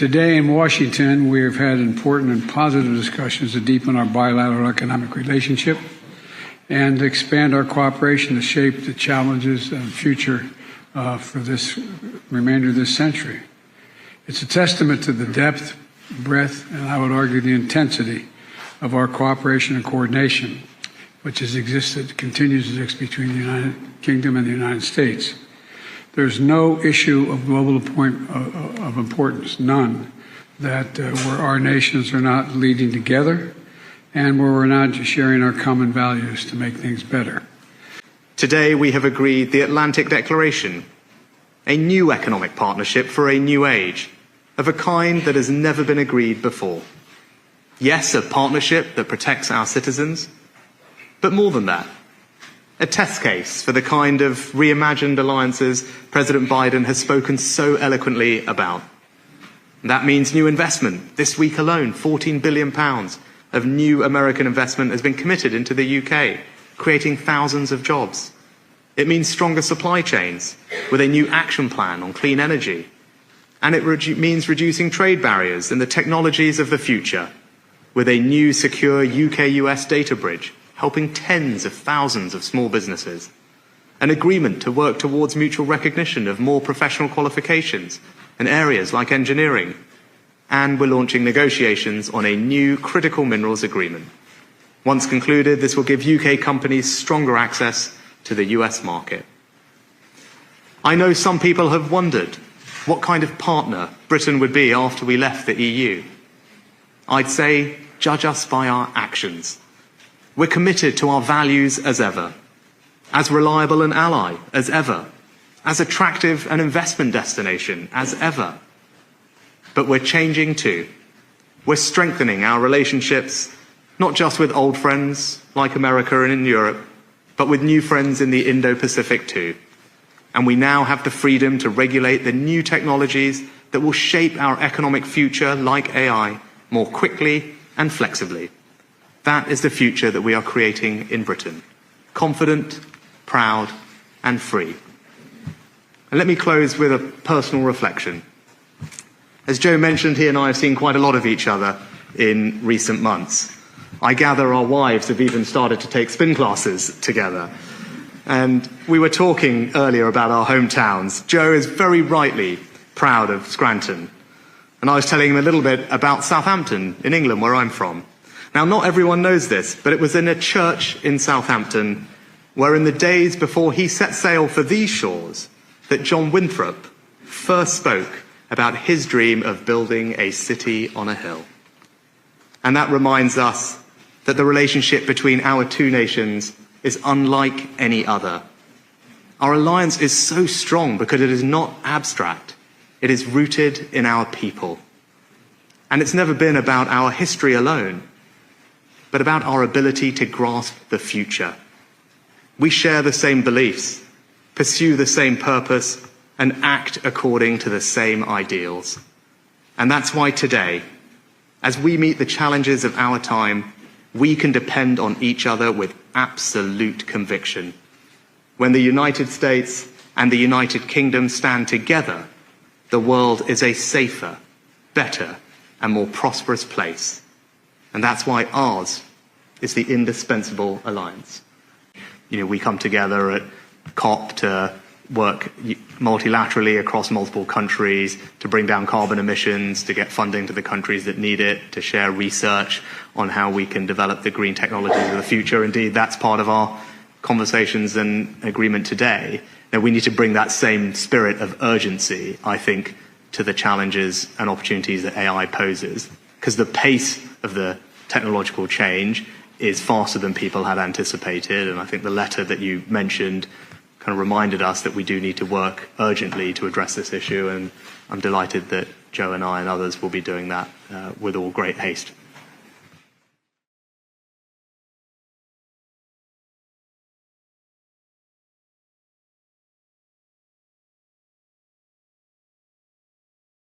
Today in Washington, we have had important and positive discussions to deepen our bilateral economic relationship and expand our cooperation to shape the challenges and future for this remainder of this century. It's a testament to the depth, breadth, and I would argue the intensity of our cooperation and coordination, which has existed, continues to exist between the United Kingdom and the United States. There's no issue of global of importance, none, that where our nations are not leading together and where we're not just sharing our common values to make things better. Today we have agreed the Atlantic Declaration, a new economic partnership for a new age, of a kind that has never been agreed before. Yes, a partnership that protects our citizens, but more than that, a test case for the kind of reimagined alliances President Biden has spoken so eloquently about. That means new investment. This week alone, £14 billion of new American investment has been committed into the UK, creating thousands of jobs. It means stronger supply chains with a new action plan on clean energy. And it means reducing trade barriers in the technologies of the future with a new secure UK-US data bridge, helping tens of thousands of small businesses. An agreement to work towards mutual recognition of more professional qualifications in areas like engineering. And we're launching negotiations on a new critical minerals agreement. Once concluded, this will give UK companies stronger access to the US market. I know some people have wondered what kind of partner Britain would be after we left the EU. I'd say, judge us by our actions. We're committed to our values as ever, as reliable an ally as ever, as attractive an investment destination as ever. But we're changing too. We're strengthening our relationships, not just with old friends like America and in Europe, but with new friends in the Indo-Pacific too. And we now have the freedom to regulate the new technologies that will shape our economic future, like AI, more quickly and flexibly. That is the future that we are creating in Britain. Confident, proud, and free. And let me close with a personal reflection. As Joe mentioned, he and I have seen quite a lot of each other in recent months. I gather our wives have even started to take spin classes together. And we were talking earlier about our hometowns. Joe is very rightly proud of Scranton. And I was telling him a little bit about Southampton in England, where I'm from. Now, not everyone knows this, but it was in a church in Southampton where in the days before he set sail for these shores that John Winthrop first spoke about his dream of building a city on a hill. And that reminds us that the relationship between our two nations is unlike any other. Our alliance is so strong because it is not abstract. It is rooted in our people. And it's never been about our history alone, but about our ability to grasp the future. We share the same beliefs, pursue the same purpose, and act according to the same ideals. And that's why today, as we meet the challenges of our time, we can depend on each other with absolute conviction. When the United States and the United Kingdom stand together, the world is a safer, better, and more prosperous place. And that's why ours is the indispensable alliance. We come together at COP to work multilaterally across multiple countries to bring down carbon emissions, to get funding to the countries that need it, to share research on how we can develop the green technologies of the future. Indeed, that's part of our conversations and agreement today. Now, we need to bring that same spirit of urgency, I think, to the challenges and opportunities that AI poses, because the pace of the technological change is faster than people had anticipated. And I think the letter that you mentioned kind of reminded us that we do need to work urgently to address this issue. And I'm delighted that Joe and I and others will be doing that with all great haste.